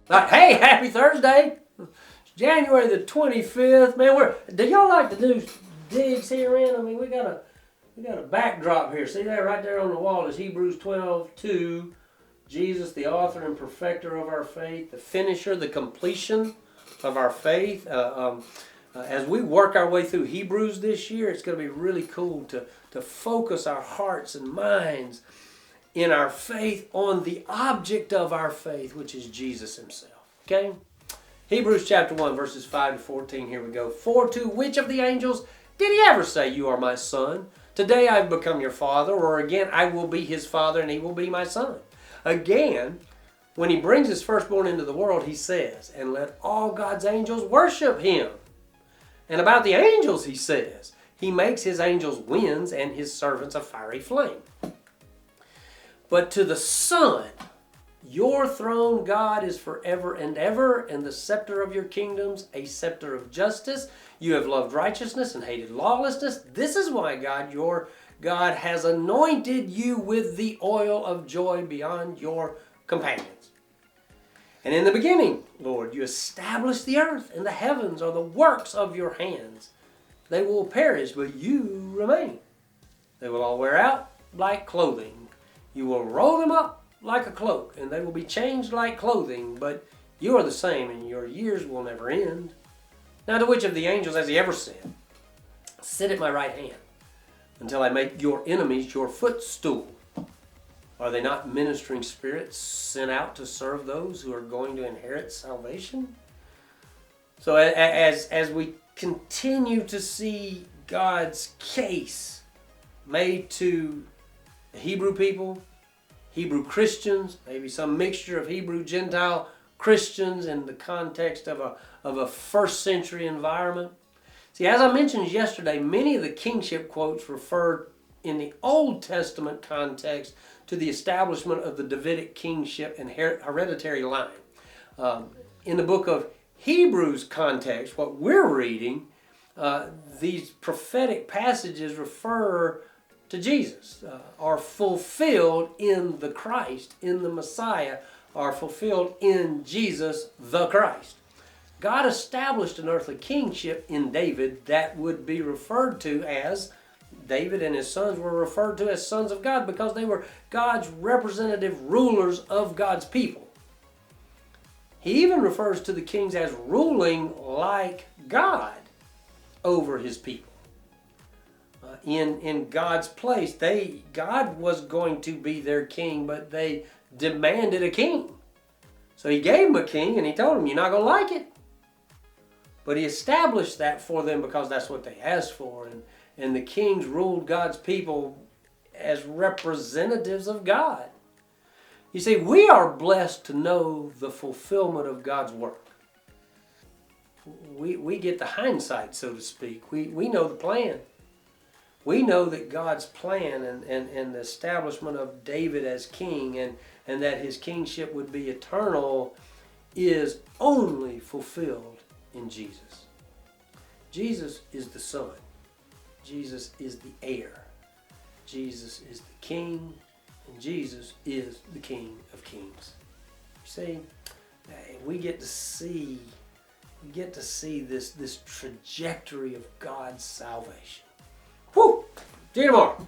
Like, hey, happy Thursday. It's January the 25th. Man, do y'all like to do digs here in? I mean, we got a backdrop here. See that right there on the wall is Hebrews 12:2. Jesus, the author and perfecter of our faith, the finisher, the completion of our faith. As we work our way through Hebrews this year, it's going to be really cool to focus our hearts and minds in our faith on the object of our faith, which is Jesus himself. Okay? Hebrews chapter 1, verses 5 to 14. Here we go. For to which of the angels did he ever say, you are my son? Today I have become your father, or again, I will be his father and he will be my son. Again, when he brings his firstborn into the world, he says, and let all God's angels worship him. And about the angels, he says, he makes his angels winds and his servants a fiery flame. But to the Son, your throne, God, is forever and ever, and the scepter of your kingdoms, a scepter of justice. You have loved righteousness and hated lawlessness. This is why God, your God, has anointed you with the oil of joy beyond your companions. And in the beginning, Lord, you established the earth, and the heavens are the works of your hands. They will perish, but you remain. They will all wear out like clothing. You will roll them up like a cloak, and they will be changed like clothing, but you are the same, and your years will never end. Now to which of the angels has he ever said, sit at my right hand, until I make your enemies your footstool? Are they not ministering spirits sent out to serve those who are going to inherit salvation? So as we continue to see God's case made to the Hebrew people, Hebrew Christians, maybe some mixture of Hebrew Gentile Christians in the context of a first century environment. See, as I mentioned yesterday, many of the kingship quotes refer in the Old Testament context to the establishment of the Davidic kingship and hereditary line. In the book of Hebrews context, what we're reading, these prophetic passages refer to Jesus, are fulfilled in the Christ, in the Messiah, are fulfilled in Jesus the Christ. God established an earthly kingship in David that would be referred to as, David and his sons were referred to as sons of God because they were God's representative rulers of God's people. He even refers to the kings as ruling like God over his people. In God's place, God was going to be their king, but they demanded a king. So he gave them a king and he told them, you're not going to like it. But he established that for them because that's what they asked for. And the kings ruled God's people as representatives of God. You see, we are blessed to know the fulfillment of God's work. We get the hindsight, so to speak. We know the plan. We know that God's plan and the establishment of David as king and that his kingship would be eternal is only fulfilled in Jesus. Jesus is the Son. Jesus is the heir. Jesus is the King, and Jesus is the King of Kings. You see, we get to see this trajectory of God's salvation. Whew! See you tomorrow.